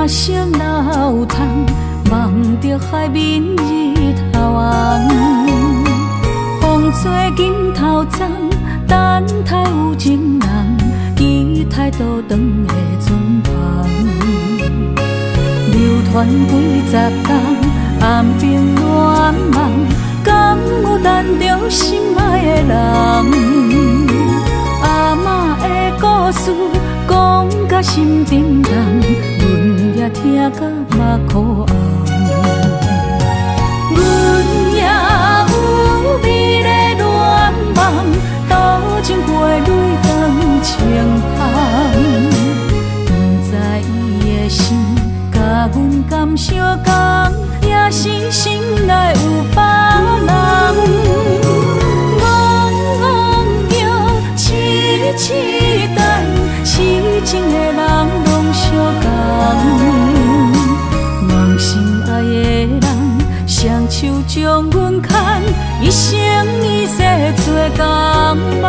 色哪有通望着海面日头红？风吹金头鬃，等待有情人，期待倒转的船旁。流传几十冬，暗冰乱梦，敢有等着心爱的人？阿嬷的故事讲甲心沉重，阮也听甲目眶红。阮也有美丽恋梦，多情过泪光清芳。不知伊的心甲阮敢相共，也是心内有别人。戆叫痴痴等，痴情的人拢相共。梦心爱的人，双手将阮牵，一生一世做共梦。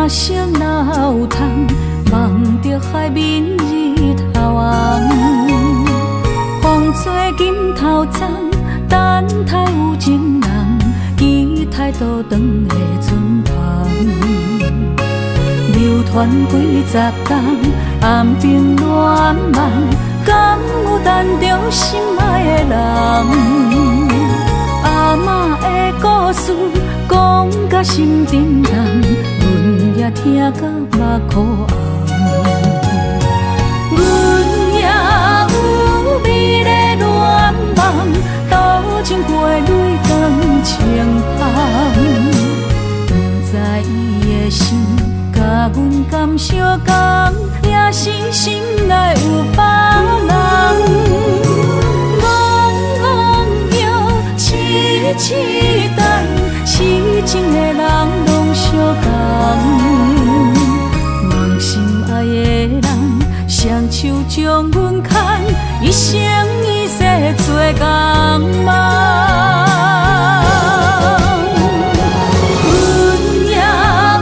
色哪有通望着海面日头红？风吹金头鬃，等待有情人，期待倒转的船旁。流传几十冬，暗冰乱梦，敢有等着心爱的人？阿嬷的故事讲甲心沉重，阮也听甲目眶红。阮也有美丽恋梦，多情过泪光清芳。不知伊的心甲阮敢相共，也是心内有别人。痴等，痴情的人拢相共。梦心爱的人，双手将阮牵，一生一世做共梦。阮也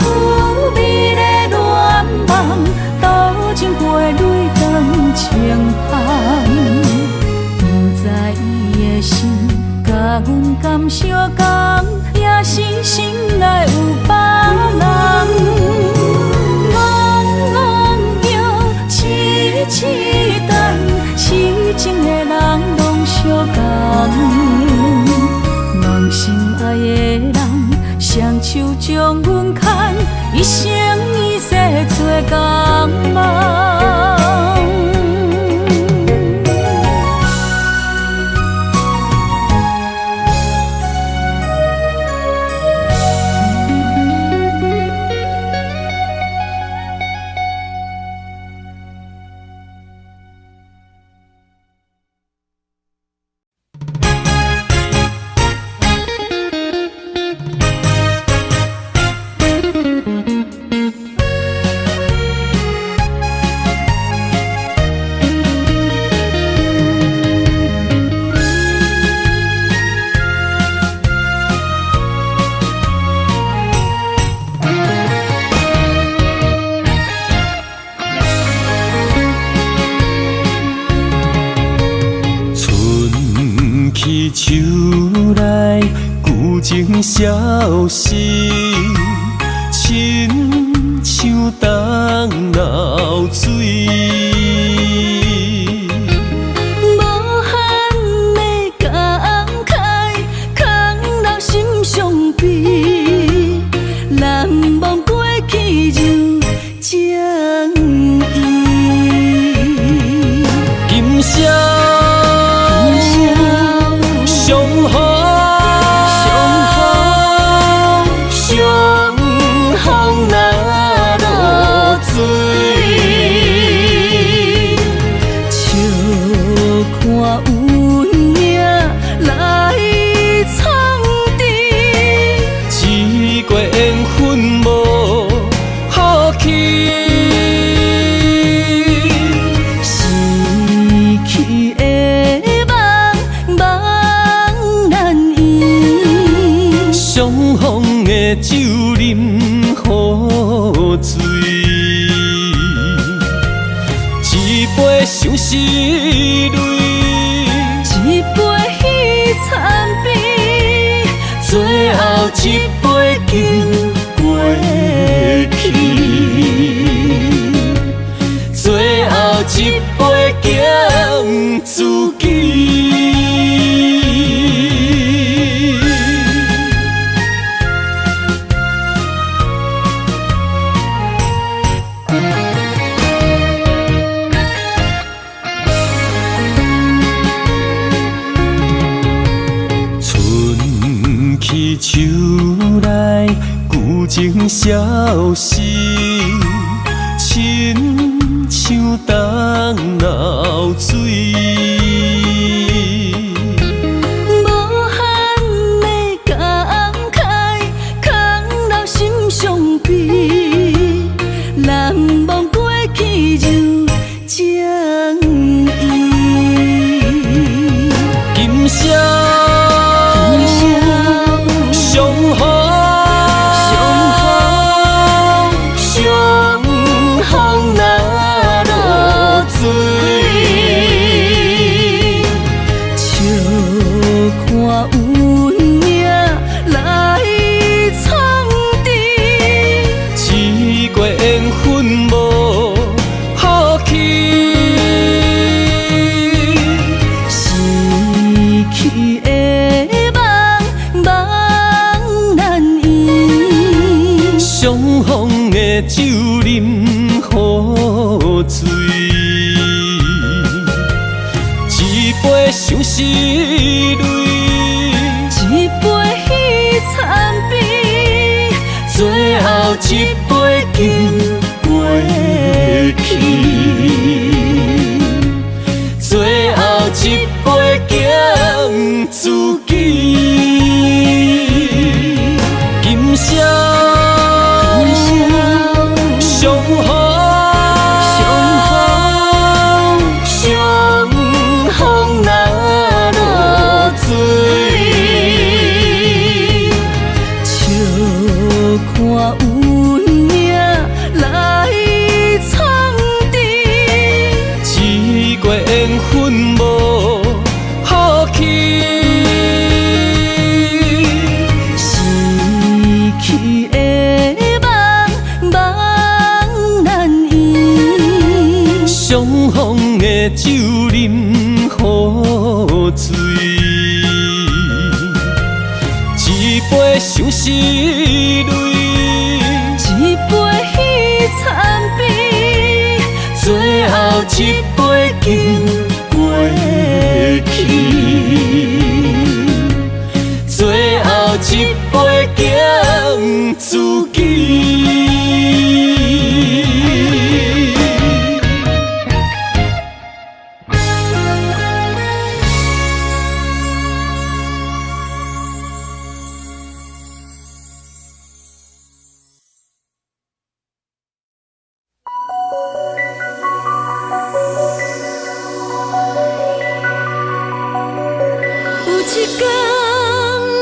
有美丽恋梦，多情过泪光清芳。不知伊的心甲阮敢相共，也是心内有别人。戆叫痴痴等，痴情的人拢相共。梦心爱的人，双手将阮牵，一生一世做共梦。秋来旧情消逝，亲像冬流水。无限的感慨，空留心伤悲。难忘过去就将伊。今宵。相逢难的酒饮予醉，一杯相思泪，一杯彼残悲，最后一杯敬过去，最后一杯敬自己。春去秋来，旧情消逝，亲像冬流水。无限的感慨，空留心伤悲，难忘过去就将伊。今宵相逢，相逢若落水，笑看运命来创治，一月缘分无好去，逝去的梦梦难圆，相逢的酒饮予醉，一杯相思泪，一杯彼残悲，最后一杯敬过去，最后一杯敬自己。今宵相逢，相逢若落水，笑看运命来创治，一月缘分无好去，逝去的梦梦难圆，相逢的酒饮予醉，一杯相思泪，一杯彼残悲，最后一杯敬过去，最后一杯敬自己。有一天，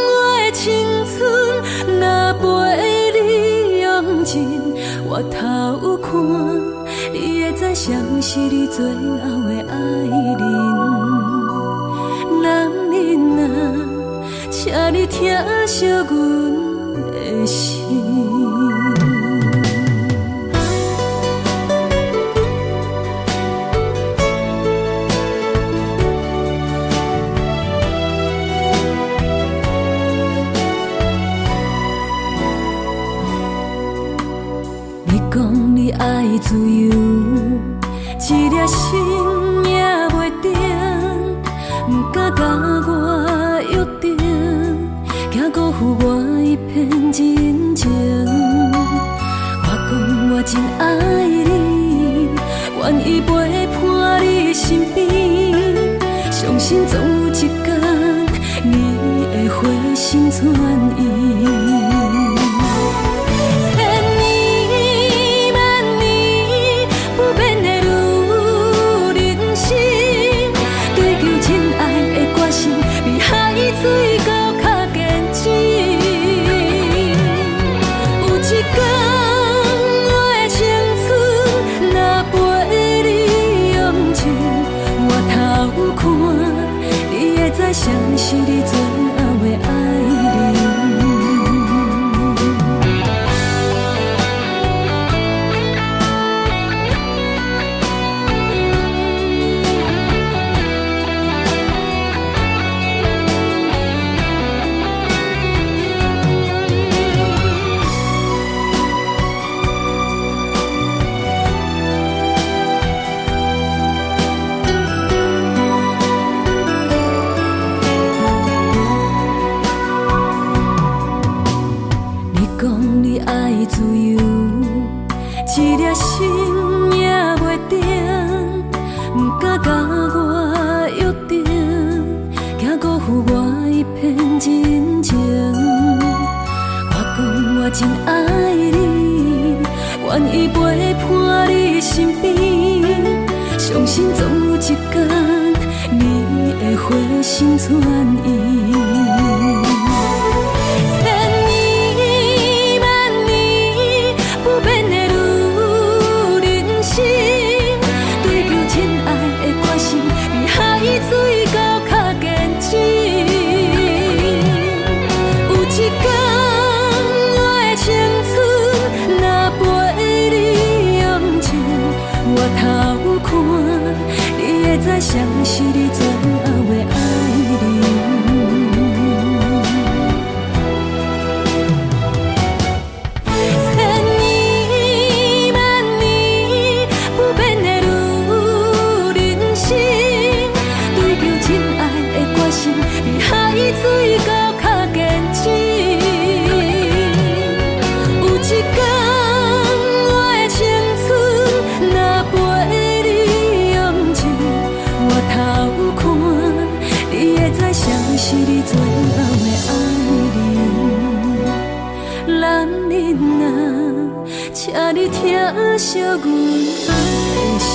我的青春若陪你用尽，我头看，你会知谁是你最后的爱人。男人啊，请你疼惜阮的心。讲你爱自由，一粒心也袂定，不敢甲我约定，惊辜负我一片真情。我讲我真爱你，愿意陪伴你身边，相信总有一天你会回心转意。水搁较坚持，真爱你，愿意陪伴你身边，相信总有一天你会回心转意。千年万年不变的女人心，追求真爱的决心比海水高较坚持。有一天我的青春若陪你用尽，我头看你会知谁是你最后的爱人。千年万年不变的女人心，追求真爱的决心比海水高较坚持。有一天我的青春若陪你用尽，我头看你会知谁是你最后的爱人。男人啊，请你疼惜阮的心。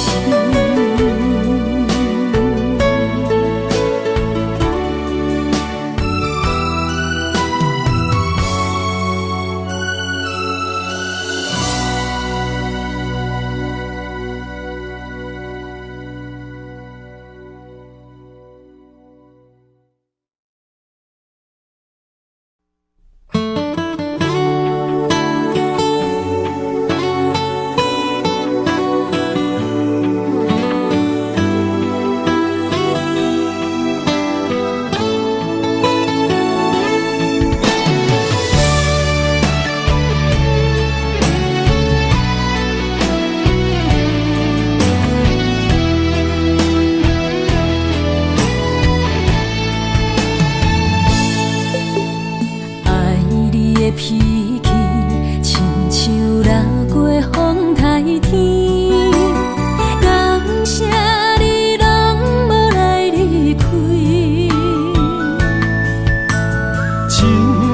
脾气亲像落过风台天，感谢你拢无来离开，真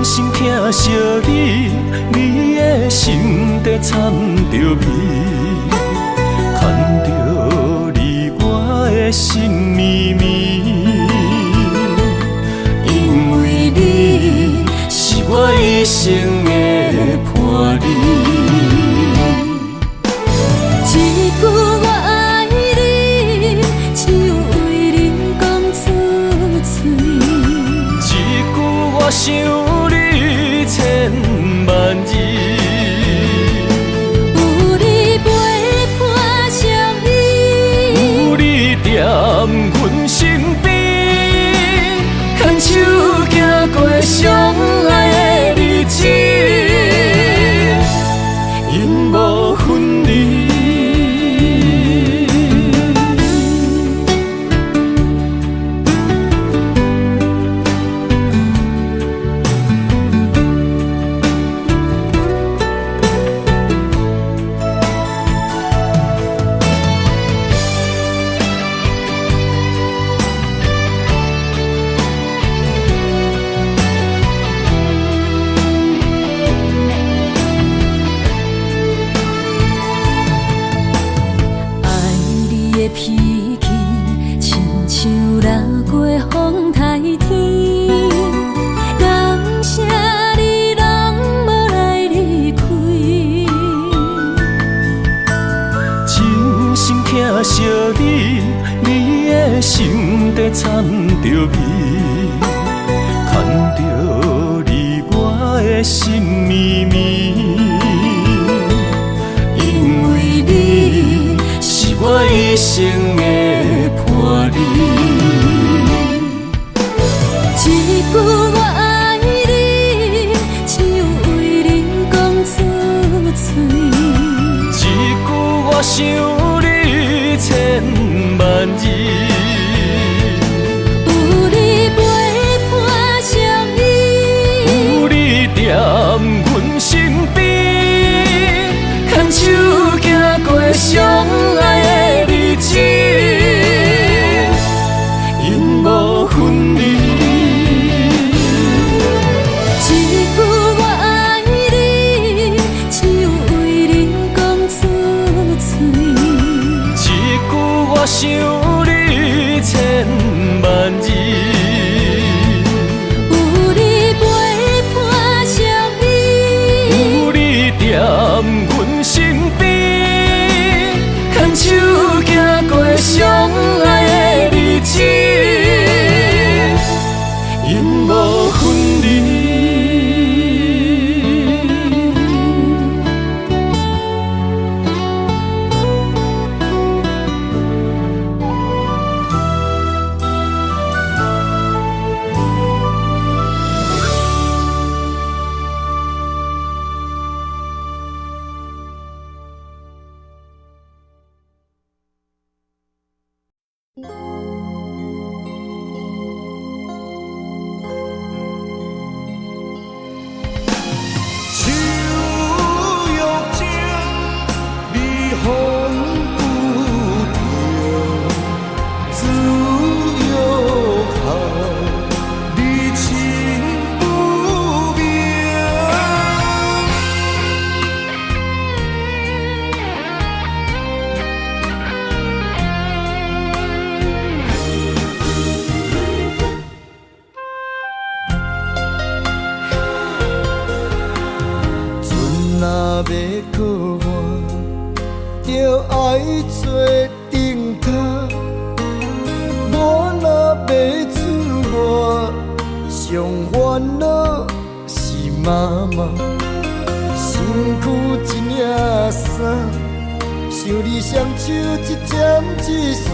心疼惜你，你的心底掺着味，牵着你我的心绵绵，因为你是我一生的伴侣。一句我爱你，只有为你讲出嘴。一句我想你千万字，有你陪伴相依，有你踮阮身边，牵手行过相爱的日子，永无分离。脾气亲像落过风台天，感谢你拢无来离开，真心疼惜你，你的心底掺着味，牵着你我的心绵绵，因为你是我一生的伴侣。一句我爱你，只有为你讲出嘴。一句我想你千万字，有你陪伴相依，有你踮阮身边，牵手行过相爱的日子，永无分离。一句我爱你，可换，就爱做顶头。我若要出外，上烦恼是妈妈，身躯一领衫，想你双手一针一线，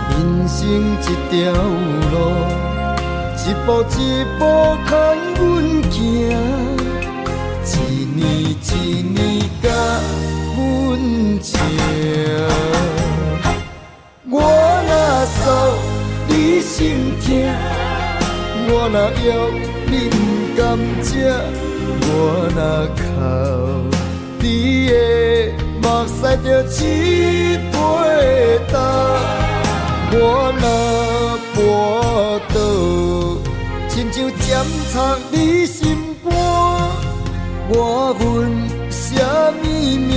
人生一条路，一步一步牵阮行，一年一年甲阮情。我若诉你心痛，我若要你不甘吃，我若哭，你的目屎就刺背焦。我若跋倒，亲像针插你心肝，我恨什么命？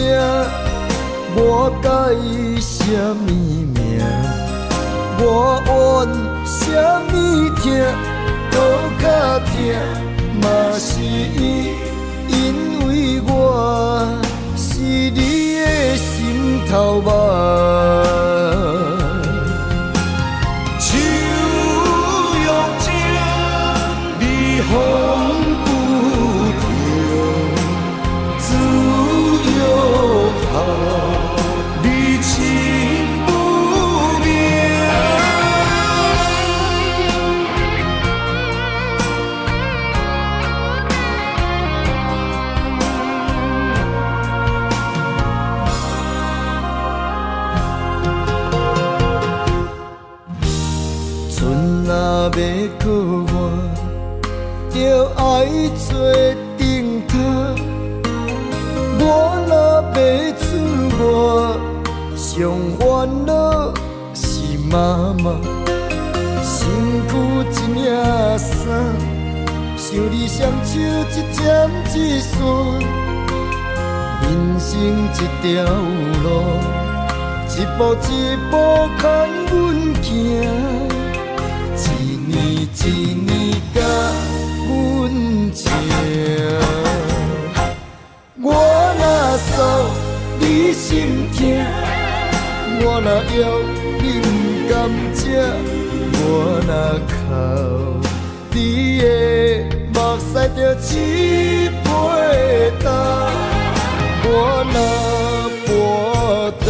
我介意什么命？我怨什么痛？搁较痛，嘛是因为我是你的心头肉。手用情，你风不停，自由好，你情不明。船若要可换，就爱做顶头。我若要出外，上烦恼是妈妈，身躯一领衫，想你双手一针一线，人生一条路，一步一步牵阮行。一年一年甲阮情，我若诉你心痛，我若要你不甘吃，我若哭，你的目屎就刺背焦。我若跋倒，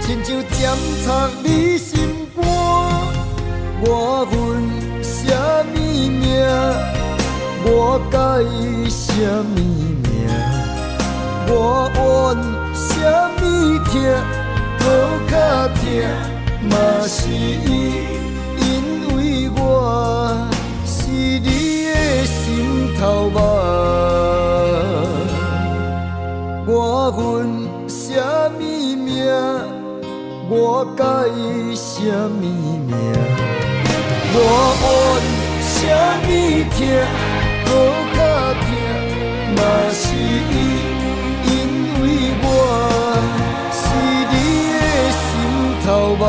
亲像针插你心肝。我恨什么命？我介意什么命？我怨什么痛？搁较痛，嘛是因为我是你的心头肉。我恨什么命？我介意什么命？我怨什么痛？搁较痛，嘛是因为我是你的心头肉。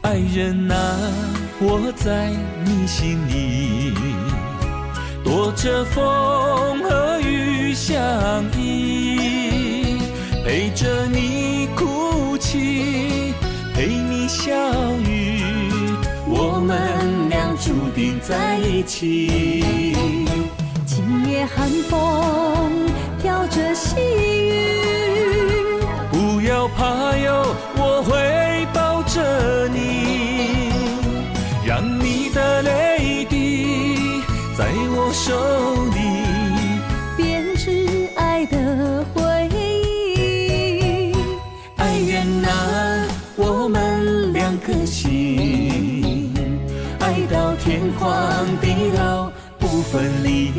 爱人啊，我在你心里，躲着风和雨相依，陪着你哭泣，陪你笑语，我们俩注定在一起。今夜寒风飘着细雨，不要怕哟，我会抱着你，让你的泪滴在我手里编织爱的回忆。爱人啊，我们两颗心，爱到天荒地老不分离。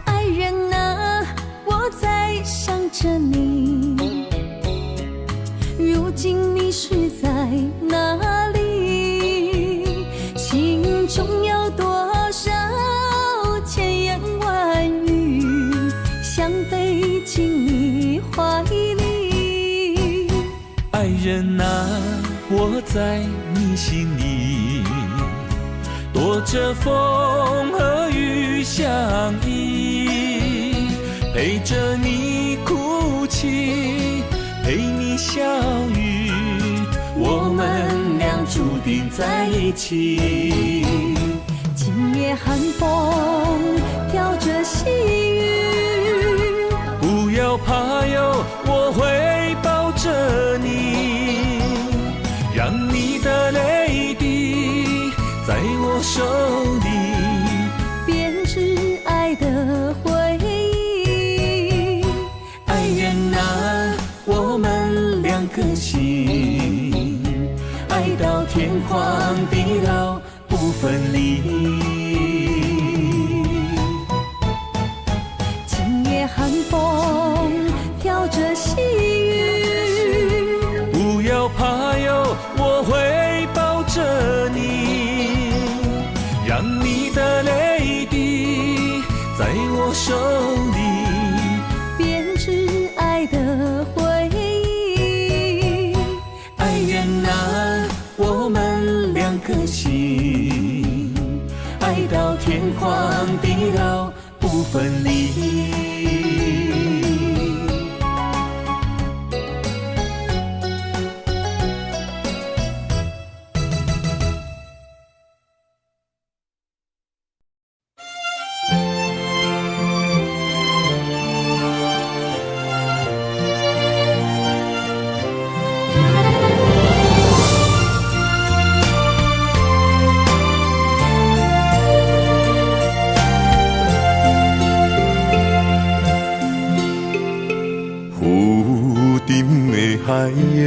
爱人啊，我在想着你，如今你是在哪里？心中有多少千言万语，想飞进你怀里。爱人啊，我在你心里，躲着风和雨相依，陪着你哭泣，陪你笑语，我们俩注定在一起。今夜寒风飘着细雨，不要怕哟，我会抱着你，让你的泪滴在我手里编织爱的回忆。爱人啊，我们两颗心，爱到天荒地老不分离。今夜寒风飘着细雨，不要怕哟，我会抱着你，让你的泪滴在我手里编织爱的回忆。爱人啊，我们两颗心，爱到天荒地老不分离。浮沉的海洋，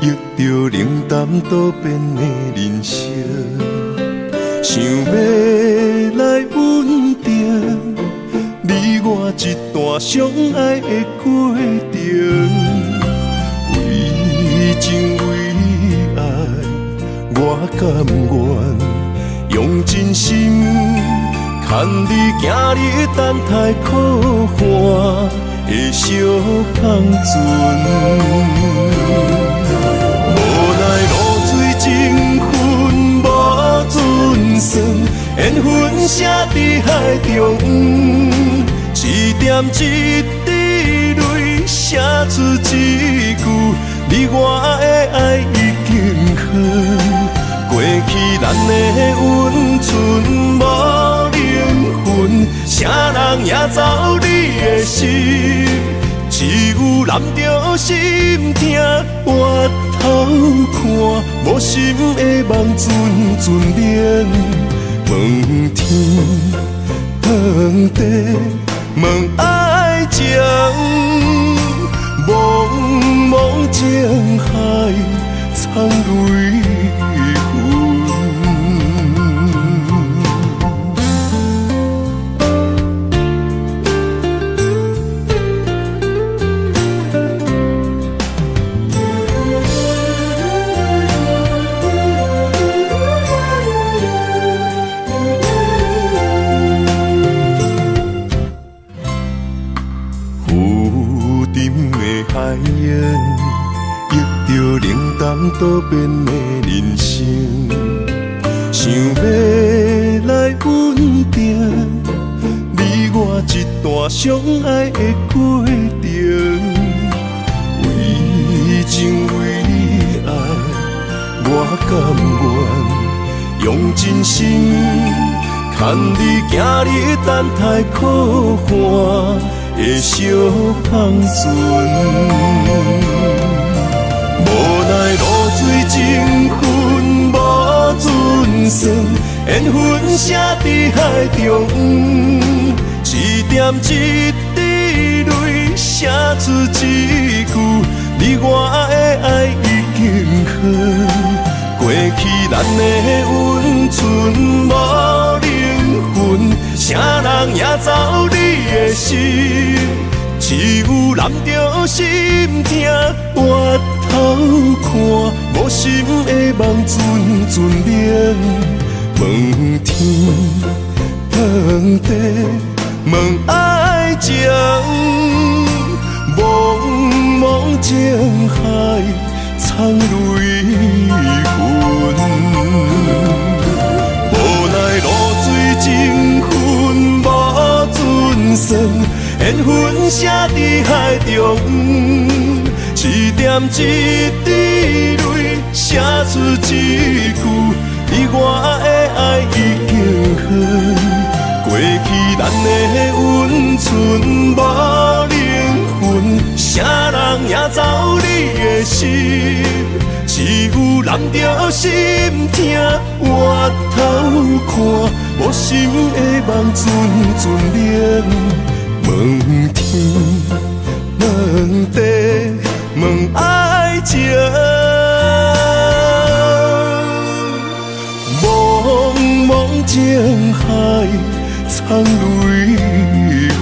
遇着冷淡多变的人生，想要来稳定，你我一段相爱的过程，为情为爱，我甘愿用真心，牵你行你等待苦寒的小港船，无奈露水情分无准算，缘分写伫海中，一点一滴泪写出一句，你我的爱已经远。过去咱的温存无灵魂，啥人也走你的心，只有揽着心痛回头看，无心的梦阵阵眠，问天问地问爱情，茫茫江海苍泪痕。海洋，遇着冷淡多变的人生，想要来稳定你我一段相爱的过程，为情为爱，我甘愿用真心牵你行你等待可汗的小香船。无奈露水情分无准算，缘分写伫海中，一点一滴泪写出一句，你我的爱已经好。过去咱的温存无灵魂，啥人也走你的心，只有揽着心痛回头看，无心的梦阵阵冷。问天问地问爱情，茫茫情海藏泪痕。无奈露水情分无准算，缘分写伫海中，一点一滴泪写出一句，你我的爱已经好。过去咱的温存无灵魂，啥人也走你的心，只有揽着心痛回头看，无心的梦阵阵冷。问天问地问爱情，茫茫情海藏泪痕。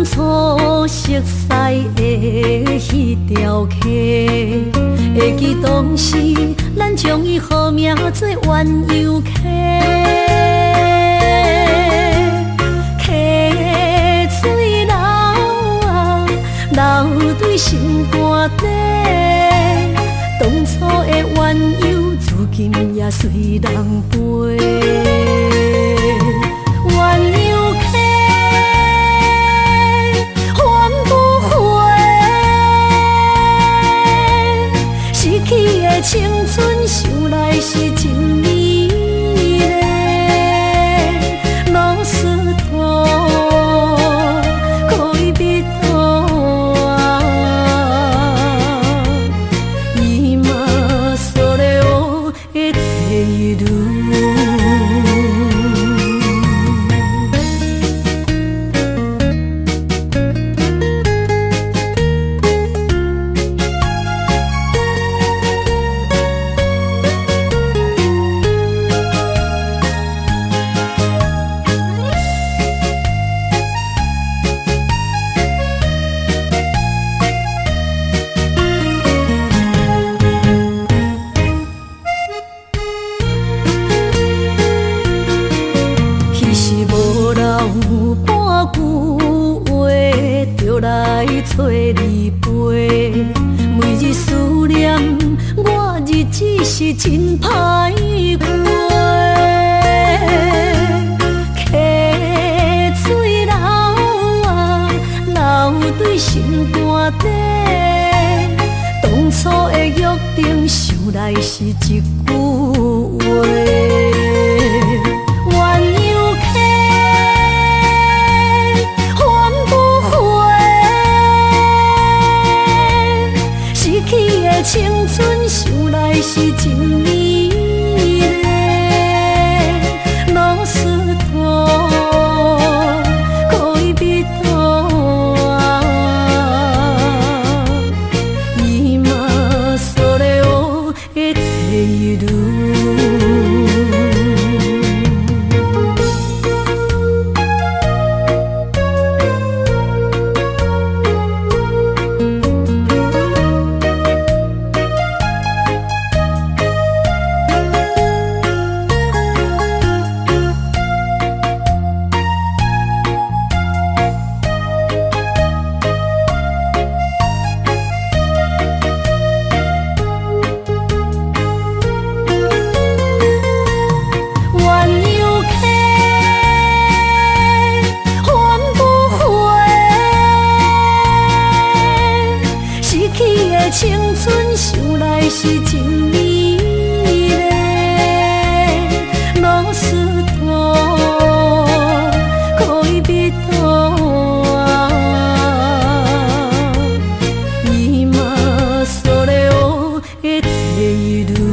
初熟悉的迄条溪，会记当时咱将伊号名做鸳鸯溪。溪水流啊，流对心肝底。当初的鸳鸯，如今也随人飞。青春想来是真美丽，老师徒可以别途啊，伊嘛所了的地路。找你陪，每日思念我，日子是真歹过。溪水流啊，流对心肝底。当初的约定，想来是一句话。路。青春想来是真美丽，老师徒可以彼途啊，伊嘛所了的地路。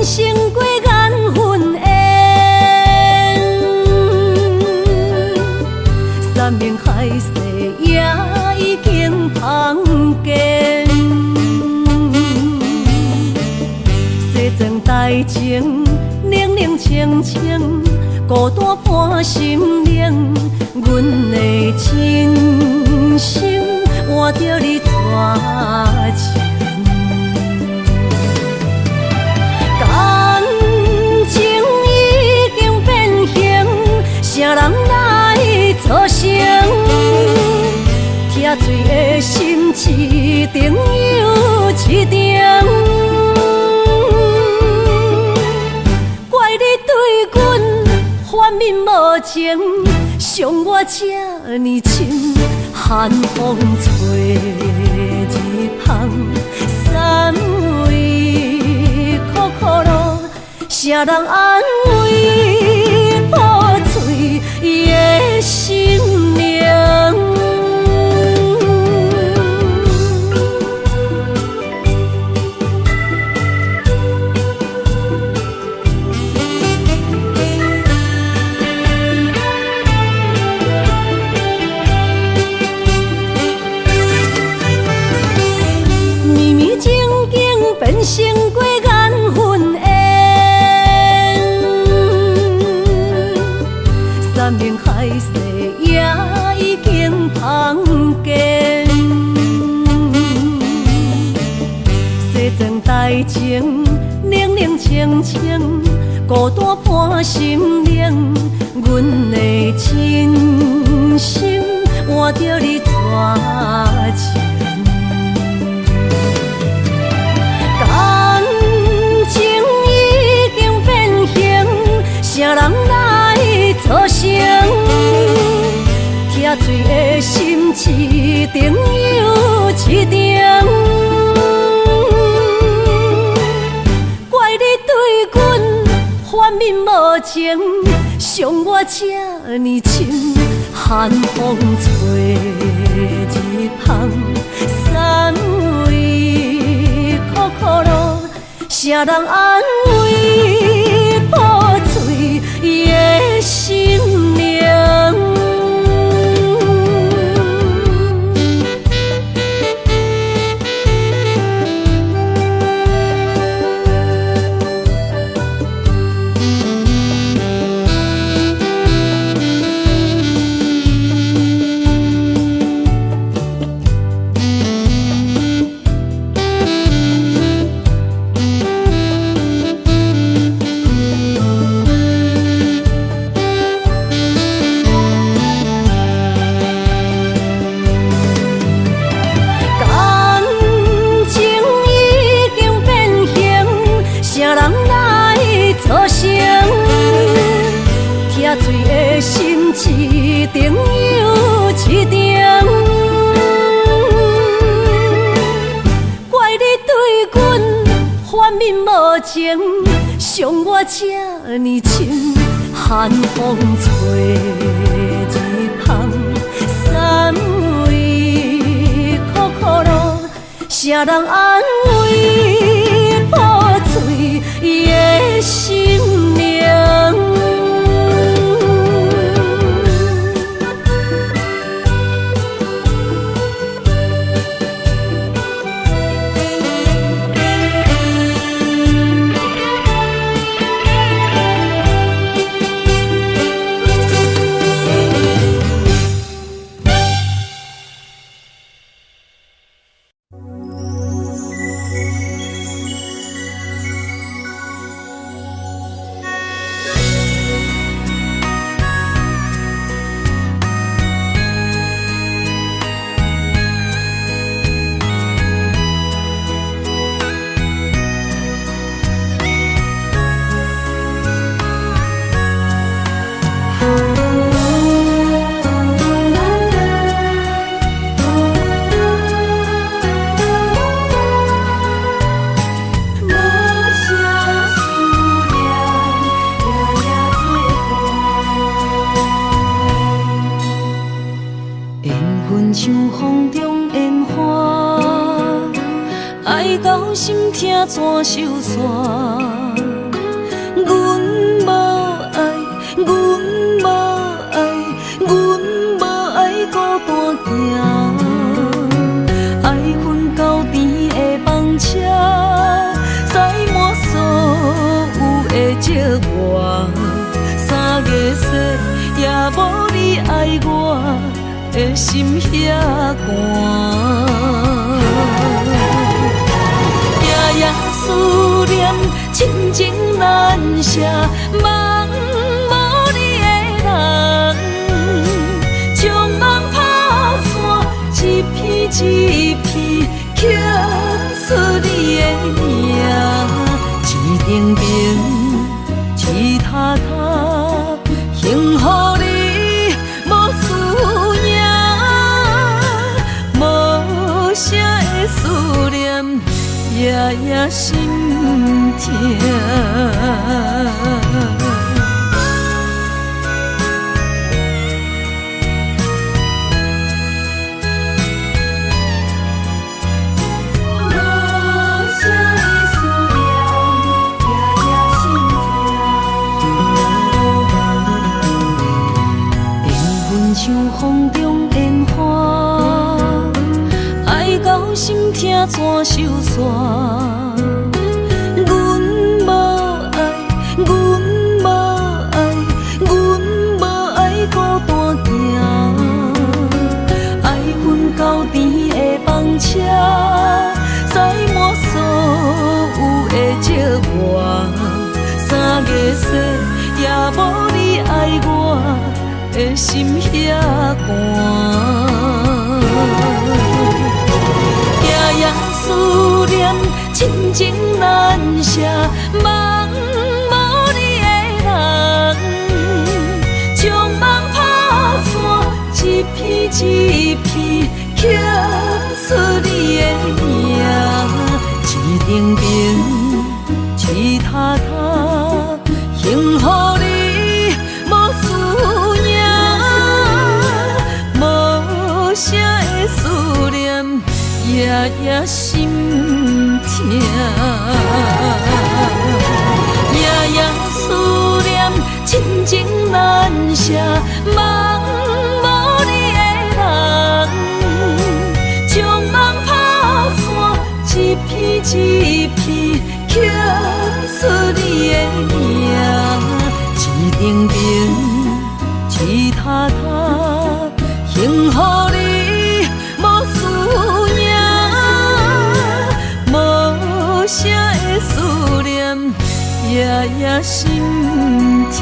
成过缘分缘，山盟海誓也已经芳见。西装大情，冷冷清清，孤单伴心灵。阮的真心换着你绝情。啥人来作成？疼水的心一定又一定。怪你对阮反面无情，伤我这呢深，寒风吹日芳，三围苦苦路，啥人安慰？伊的心灵。绵绵情景变成过缘分缘。山盟海誓也已经芳见，西装大情，冷冷清清，孤单伴心灵。阮的真心换着你绝情，感情已经变形，啥人来作成？疼水的心一定又一定。怪你对阮反面无情，伤我这呢深，寒风吹日芳，三围苦苦路，啥人安慰？破碎的心灵。心一定又一定，情，伤我这呢情，寒风吹日芳，三位苦苦路，谁人安慰破碎的心灵？像风中烟花，爱到心痛怎收煞？阮无爱，阮无爱，阮无爱孤单行，爱恨交织的风车，载满所有的寂寞。3月雪也无你爱我。的心遐寒，夜夜思念，亲情难舍，梦无你的人，将梦打散，一片一片刻出你的名，一定定，一塔塔，幸福你。思念夜夜心痛，像风中烟花，爱到心痛怎收煞？阮无爱，阮无爱，阮无爱孤单行，爱恨交织的风车，载满所有的寂寞。3月雪也无你爱我。的心遐寒，夜夜思念，亲情难舍，梦无你的人，将梦打散，一片一片刻出你的名，一定定，一塔塔，幸福你。思念夜夜心痛，夜夜思念，亲情难舍，梦无你的人，将梦打散，一片一片刻出你的名，一定定，一塔塔，幸福你。思念夜夜心痛。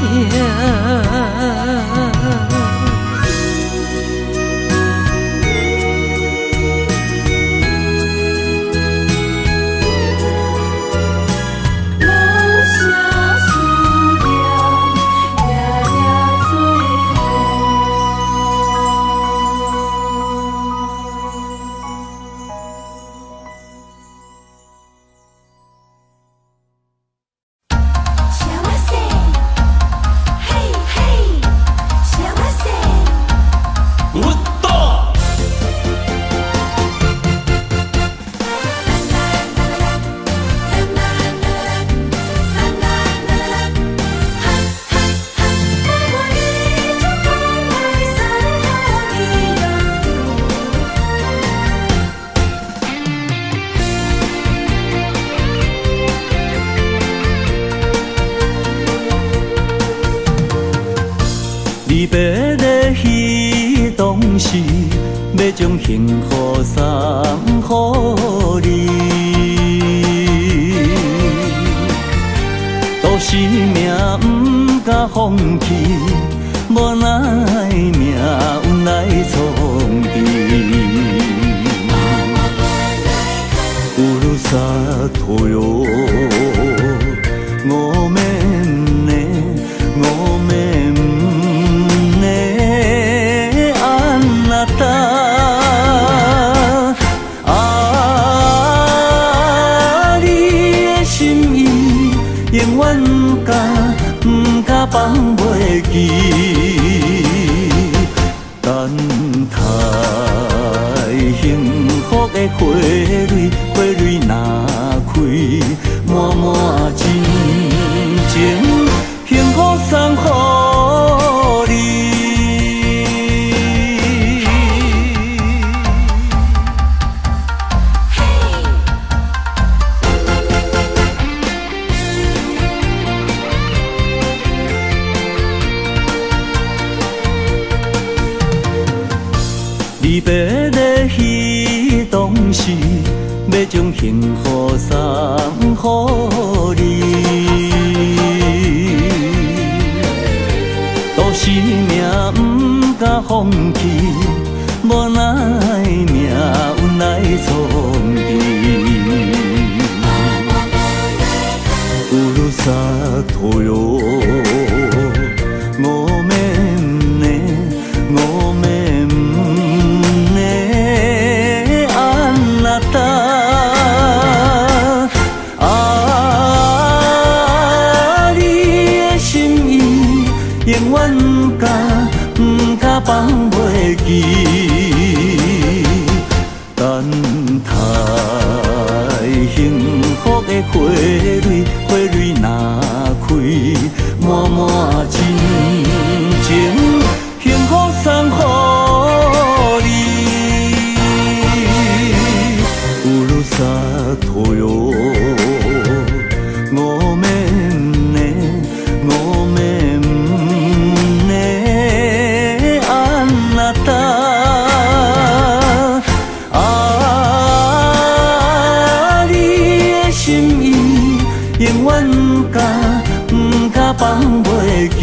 永远不敢放袂记。等待幸福的花蕊，花蕊若开，满满真情，幸福送予你。离别的彼当时，要将幸福送予你。都是命不敢放弃，无奈命运来创治。乌鲁萨托哟，我免呢，我免呢，安那达啊，你的心意永远不敢放袂记。等待幸福的花蕊，花蕊若开，满满真情，幸福送予你。乌鲁萨托哟，我免呢，我免呢，安那达。永远不敢放袂记。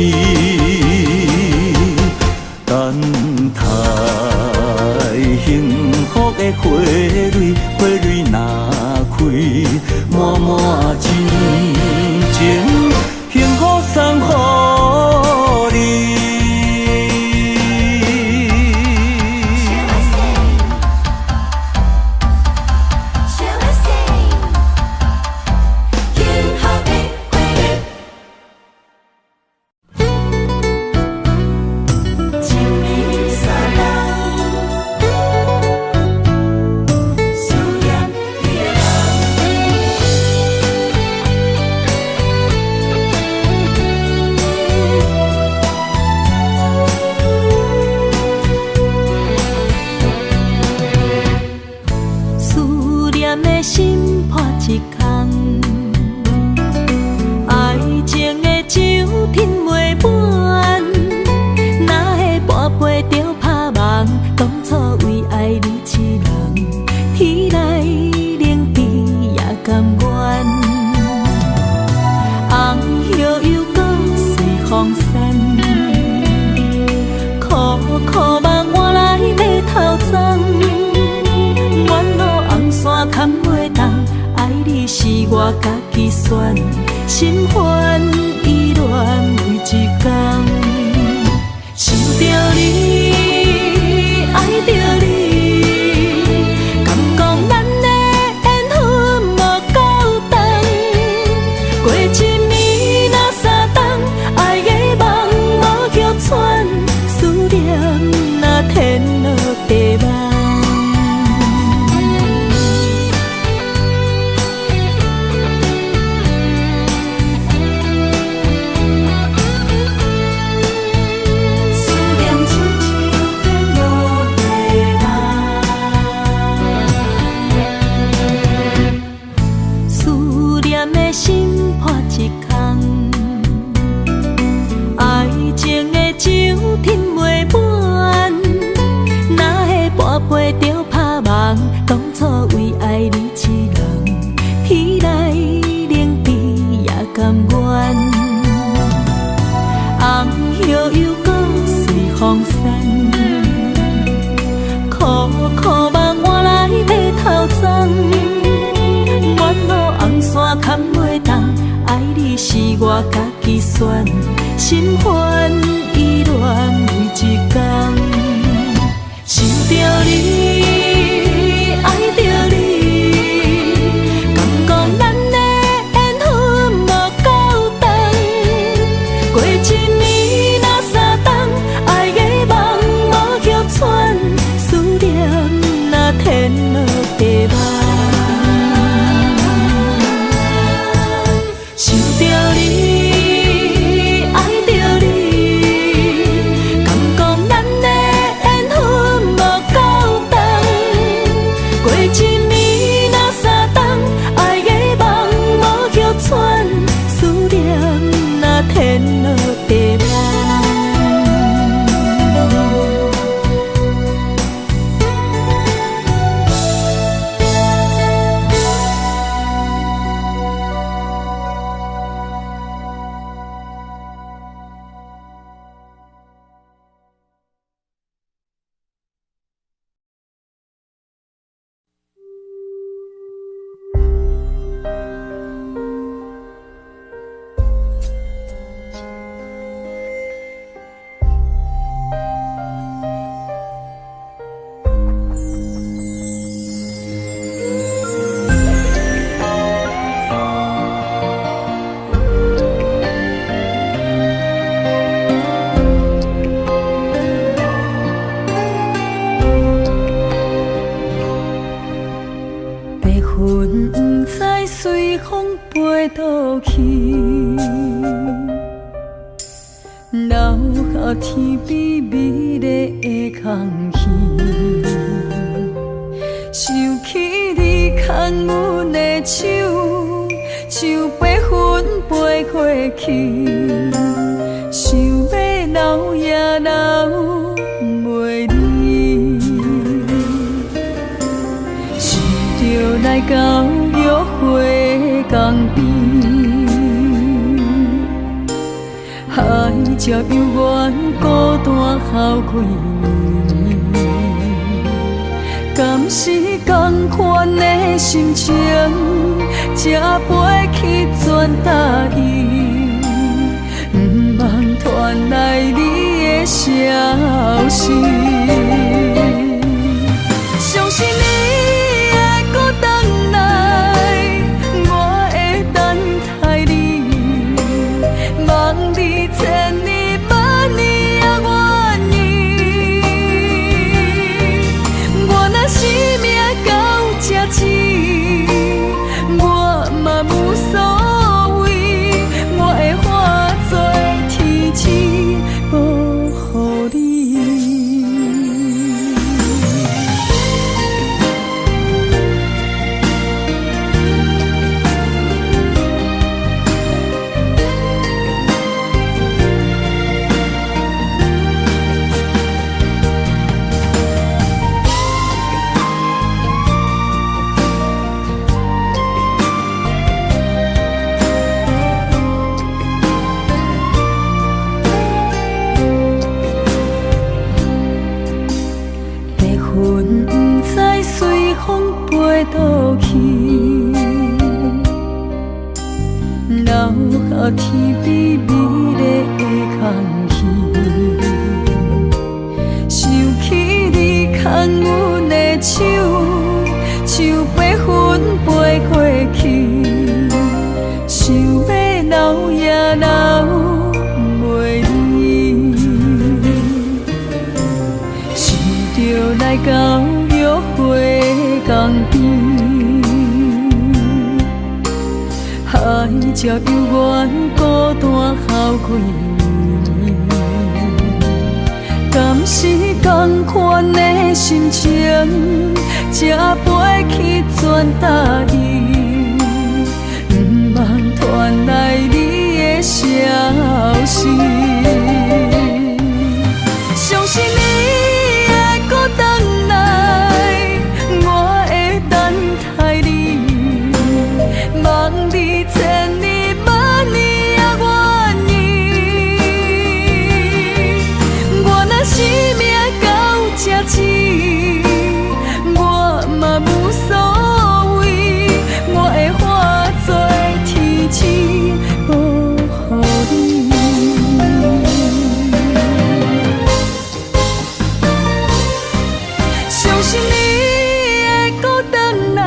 等待幸福的花蕊，花蕊若开，满满真情，幸福送予你。我家己选，心烦意乱每一天，想着你，爱着你，敢讲咱的缘分无够长，过一年若三冬，爱的梦无叫喘，思念若天落地网。当初为爱你一人，天来冷比也甘愿。红叶又搁随风散，苦苦梦换来马头鬃。远路红线牵袂动，爱你是我家己选，心烦意乱每一天，想着你，爱着你，敢讲咱的缘分无够白云不知随风飞倒去，留下天边美丽的空气。想起你牵阮的手，像白云飞过去，想要留也留袂离。想着来到约会江边，海才悠远孤单好几年。敢是同款的心情，才飞去全答应，不茫传来你的消息。相信你会搁回来，我会等待你，望你千年万年也愿意。我若生命到这止，我嘛无所谓，我会化作天使保护你。飞倒去，留下天边美丽的空气。想起你牵阮的手，像白云飞过去，想要留也留袂离。想着来到约会江边，海才悠远孤单好几年。敢是同款的心情，才飞去全答应，不茫传来你的消息。相信你会搁回来，我会等待你，望你千年万年也愿意。我若生命到这止，我嘛无所谓，我会化作天使保护你。相信你会搁回来，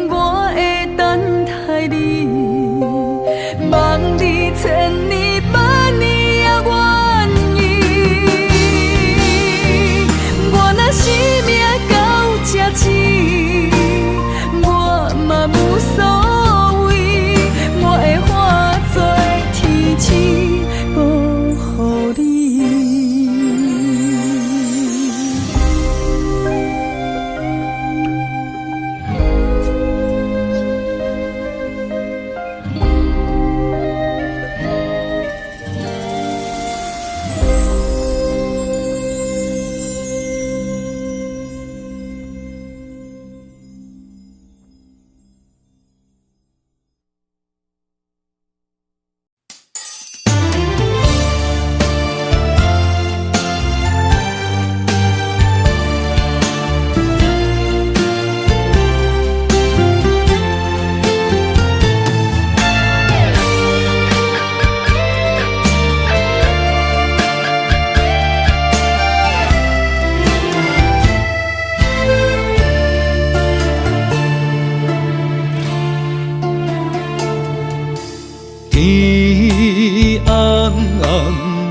我会等待你，望你千年万年也愿意。我若生命到这止，我嘛无所谓，我会化作天使保护你。天红红，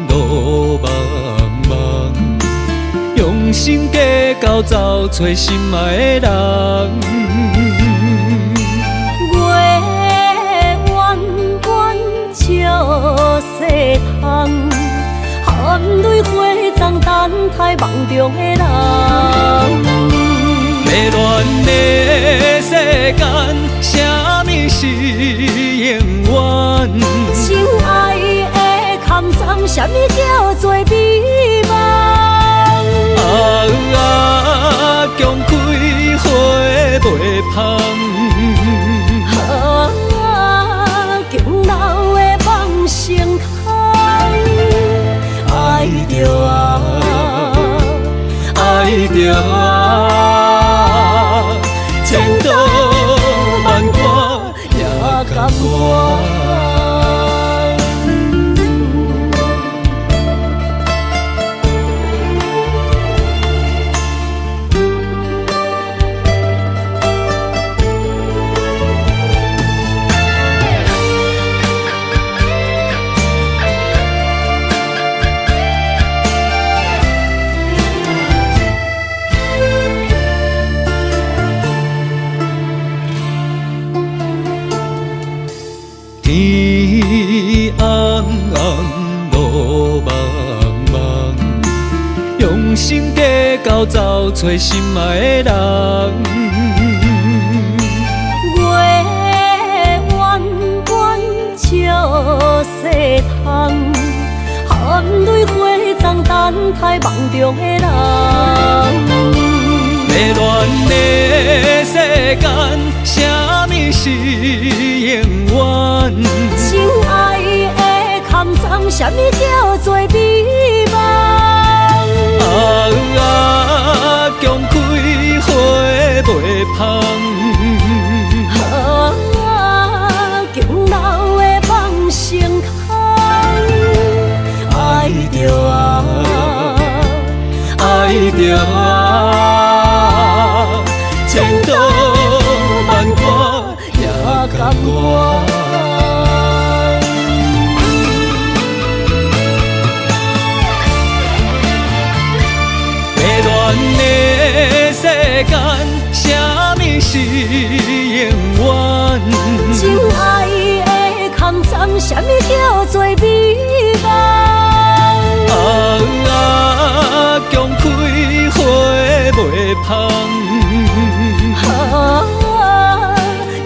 路茫茫，用心计较找找心爱的人。中的人。迷乱的世间，什么是永远？真爱的空藏，什么叫做美梦？强开花袂芳，强留的梦成空，爱着啊，爱着啊，千刀万剐也甘愿。天红红，路茫茫，用心地交走找心爱的人。月圆圆照西窗，含泪花丛等待梦中的人。迷乱的世间，什么是永远？真爱的空藏，什么叫做美梦？强开花袂芳，强留的梦成空，爱着啊，爱着啊，千刀万剐也甘愿。的世间，什么是永远？真爱的空藏，什么叫做美梦？强开花袂芳，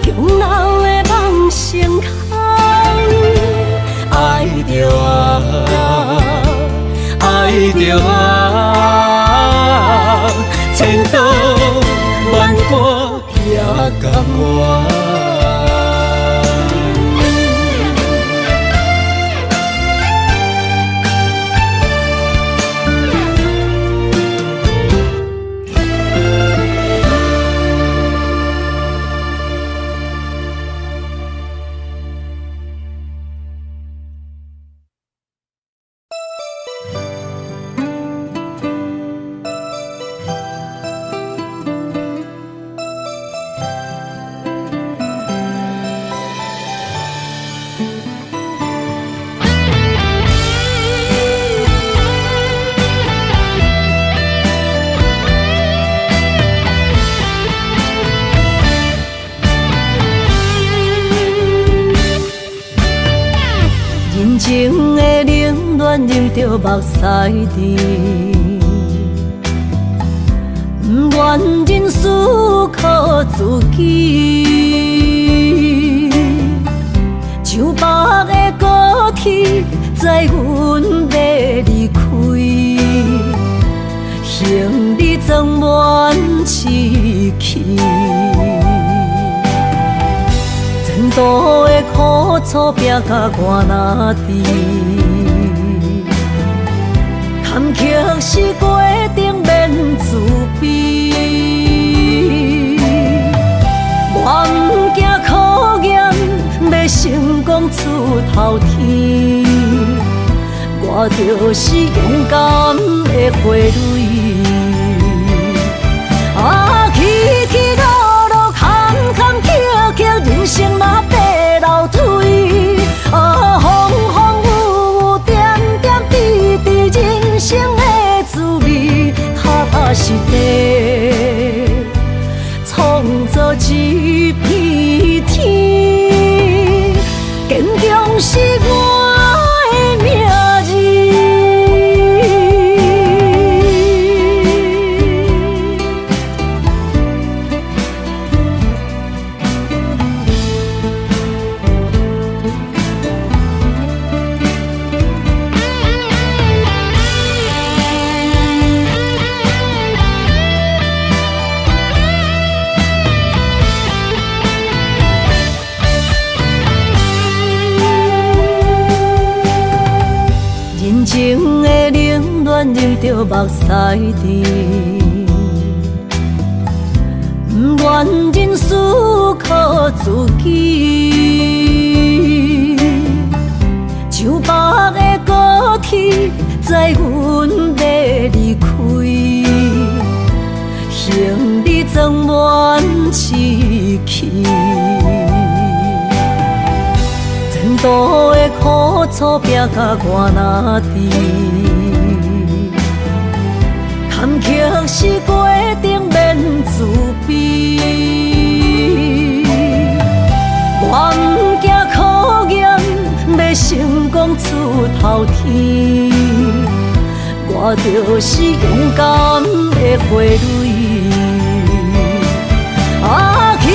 强留的梦成空，爱着啊，爱着啊。千刀万剐也甘愿。情的冷暖，忍着目屎滴，不愿忍思靠自己。像白的过去，在阮要离开，行李装满痴气。前途的苦楚，拼甲汗若滴。坎坷是过程，免自卑。我毋惊考验，要成功出头天。我就是勇敢的花蕊。起起落落，坎坎坷坷，人生嘛爬楼梯。风风雨雨，点点滴滴，人生的滋味，踏踏实地，创造一片天。坚强是我的名字。情的冷暖忍着目屎滴，不愿忍思靠自己。像北的高铁，载阮要离开，行李装满市区。前途的苦楚拼甲我哪知？坎坷是过程免自卑。我不惊考验，要成功出头天。我就是勇敢的花蕊。起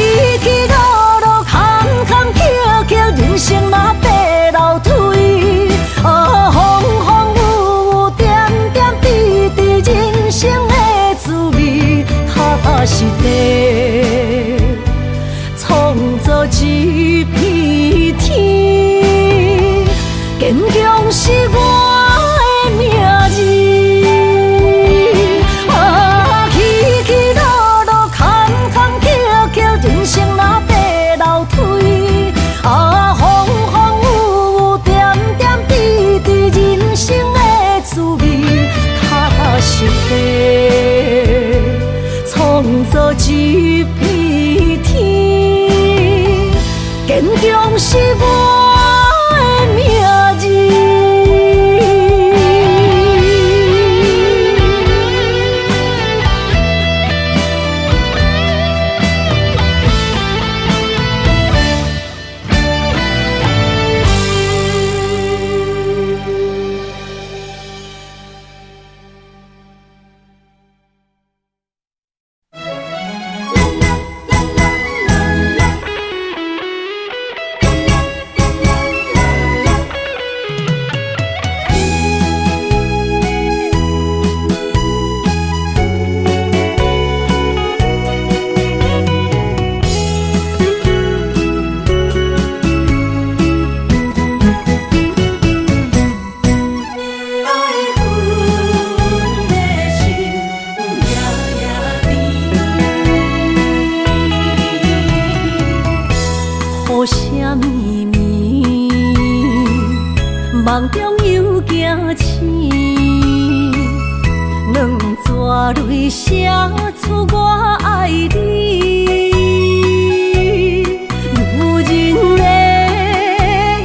起落落，坎坎坷坷，人生若爬楼梯。风风雨雨，点点滴滴，人生的滋味，踏踏实地，创造一片天。坚强是我的名字。创造一片天，坚强是我的名字。梦中又惊醒，两纸泪写出我爱你。女人的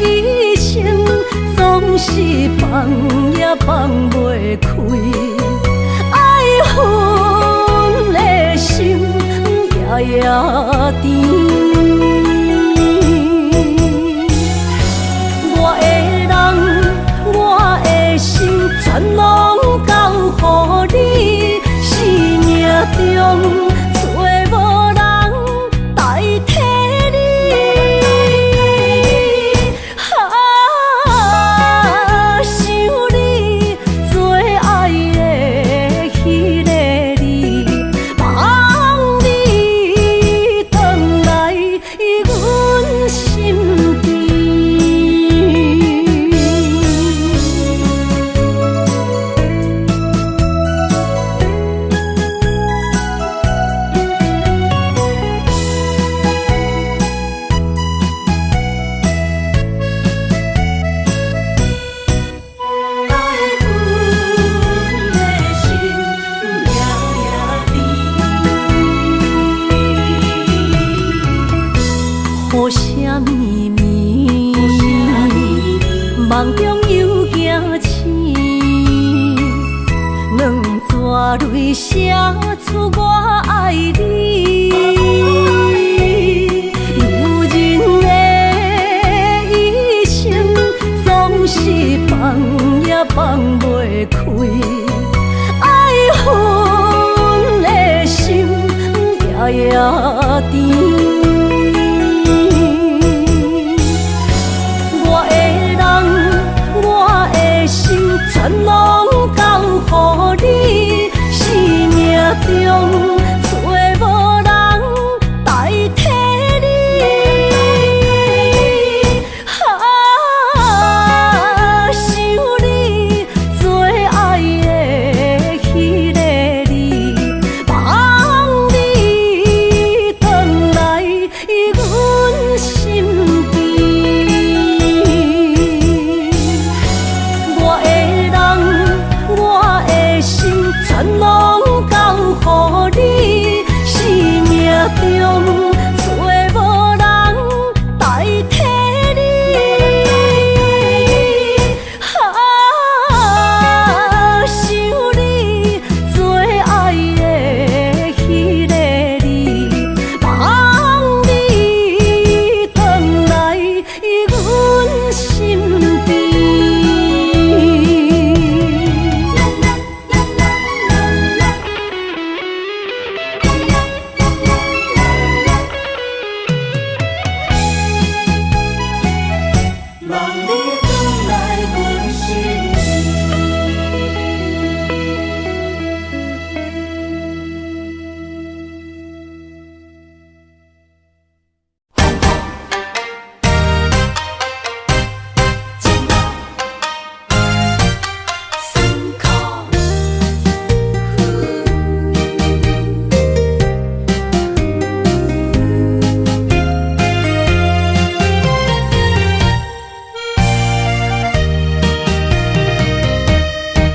一生总是放也放袂开，爱恨的心夜夜甜。全拢交予你，生命中找无人代替你。想你最爱的迄个你，望你回来阮身边。雨声绵绵，梦中又惊醒，两纸泪写出我爱你。女人的一生总是放也放袂开，爱恨的心夜夜甜。全拢交予你，生命中找无人代替你。想你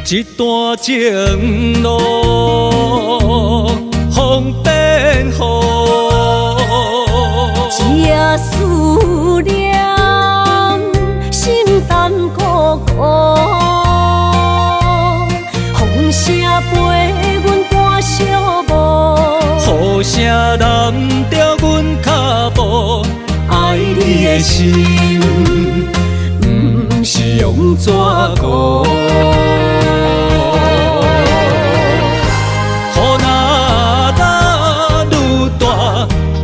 一段情路风变雨，一夜思念，心淡孤孤。风声陪阮赶小步，雨声淋着阮脚步，爱你的心，不是用纸糊。雨若落愈大，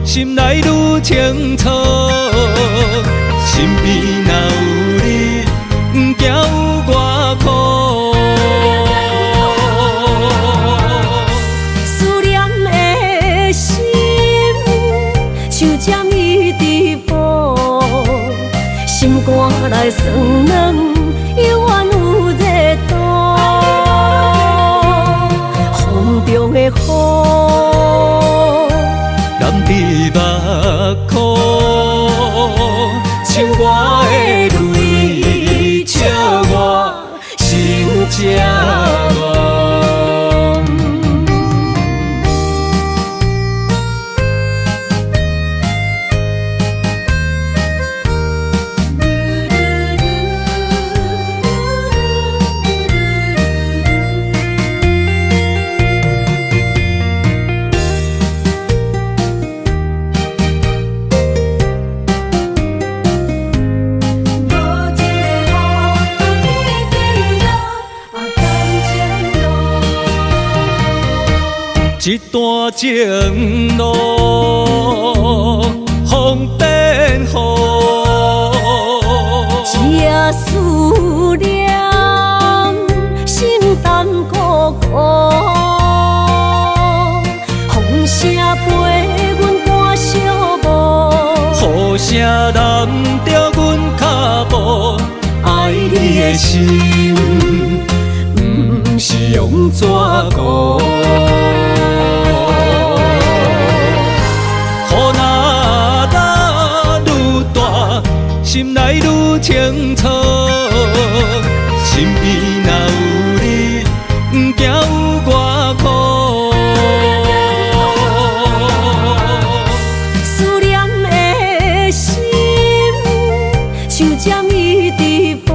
心内愈清楚。身边若有你，不惊有我苦。思念的心，像针伊伫补，心肝内酸软，犹原有热度。风中的雨，淋伫目眶，像我的泪，笑我心这乱。一段情路风变雨，一夜思念，心淡孤孤。风声陪阮赶小步，雨声淋着阮脚步，爱你的心，不是用纸糊。心内愈清楚，身边若有你，不惊有我苦。思念的心，像针伊伫补，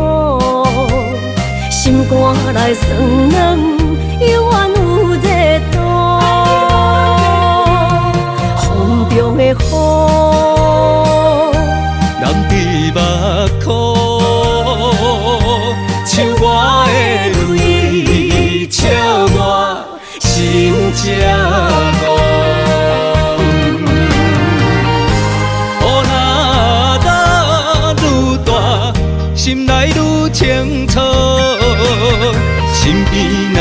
心肝内酸软，犹原有热度。风中的雨，淋伫目眶，像我的泪，笑我心这乱。雨若落愈大，心内愈清楚，身边若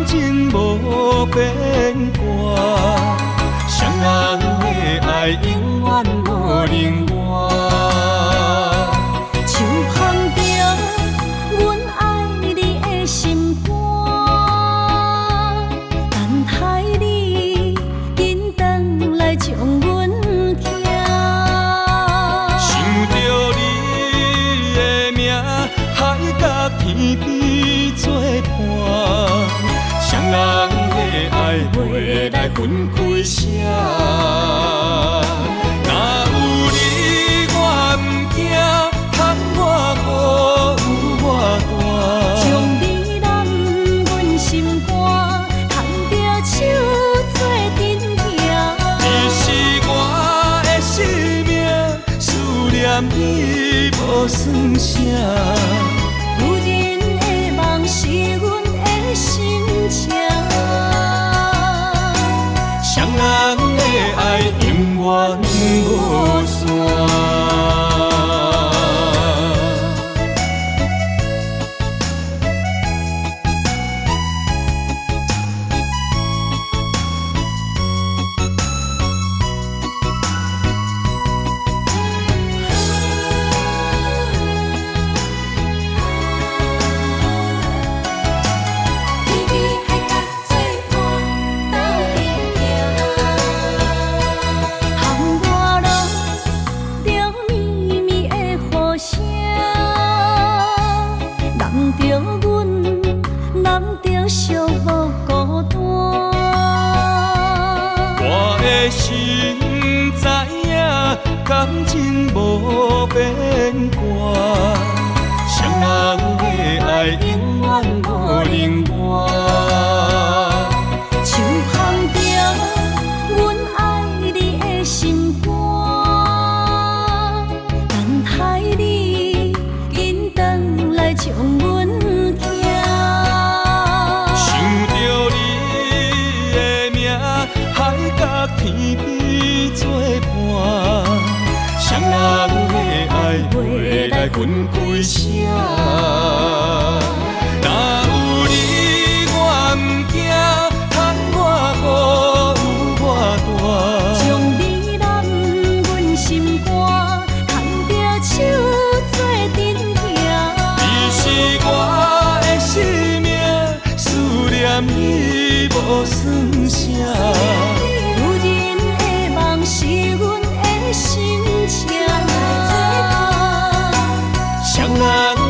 情无变卦，双人的爱永远无冷漠。手捧着阮爱你的心肝，等待你紧转来将阮听。想着你的名，海角天边作伴，双人的爱袂来分开舍。若有你我毋惊，通我无有我大。将你揽阮心肝，牵着手做阵行。你是我的生命，思念你无算啥。有人的梦是阮的心情，双人的爱永远无散。心知影，感情无变卦，双人的爱永远无冷漠。手捧着阮爱你的心肝，等待你紧转来将阮听。想着你的名，海角天边作伴，双人的爱袂来分开舍。若有你我毋惊，通我无有我大。将你揽阮心肝，牵着手做阵行。你是我的生命，思念你无算啥。有人的梦是阮的心情，双人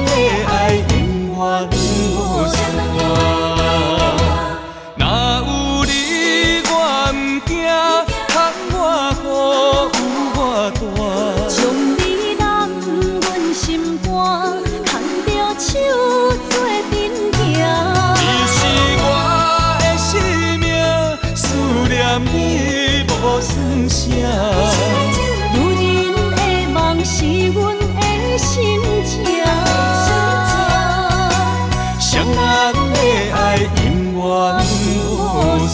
的爱永远无散。若有你我毋惊，通我有我大。将你揽阮心肝，牵着手做阵行。你是我的生命，思念你无算啥。有人的梦是阮的心情，双人的爱永远无散。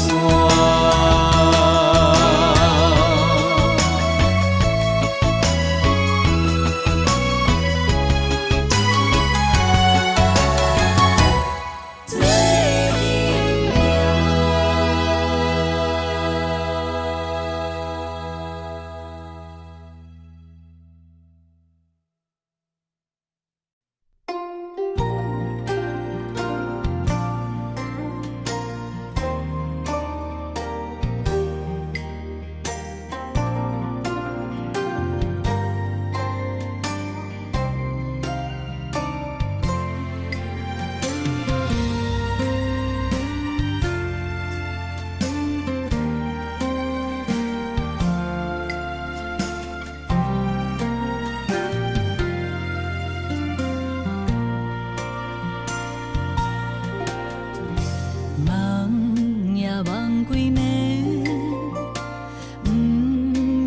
梦也梦几暝，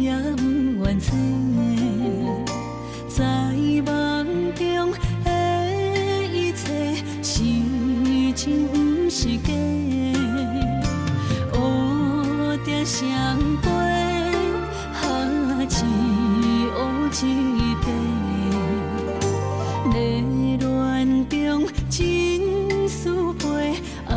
也不愿醒，在梦中的一切是真不是假，乌蝶双飞，下一乌一飞，热恋中真思配爱。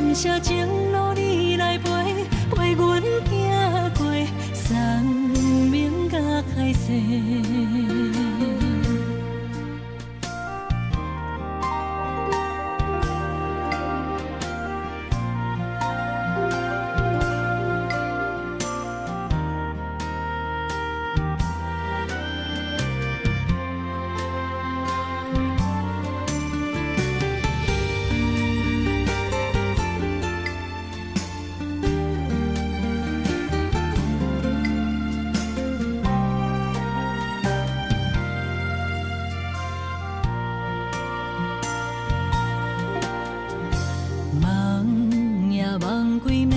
感谢情路你来陪，陪阮行过生命甲海誓。梦也梦几暝，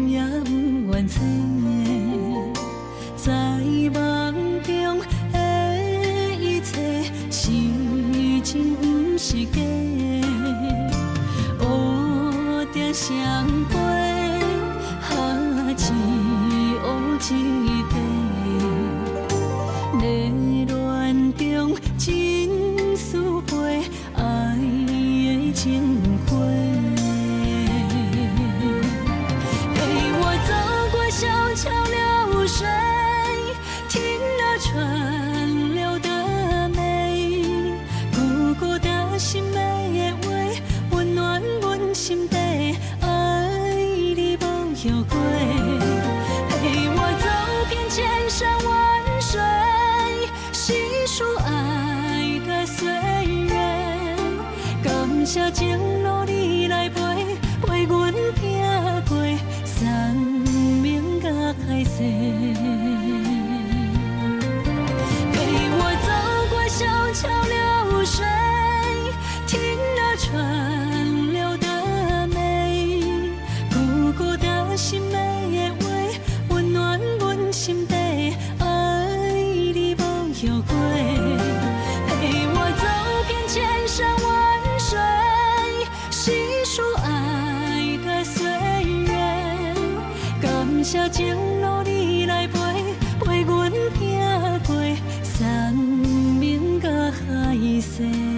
也不愿醒的，在梦中的一切是真不是假的，乌蝶双飞，一乌一地，热恋中真思陪。爱的情花，陪我走过小桥流水，听那川流的美，孤孤的心美的话，温暖阮心底，爱你无后悔。陪我走遍千山万水，细数爱的岁月。感谢情路你来陪，陪阮行过生命甲海誓。陪我走过小桥流水，听那川流的美，孤孤的心美的话，温暖阮心底，爱你无后悔。陪我走遍千山万水，细数爱的岁月，感谢情路你来陪，陪阮行过生命甲海誓。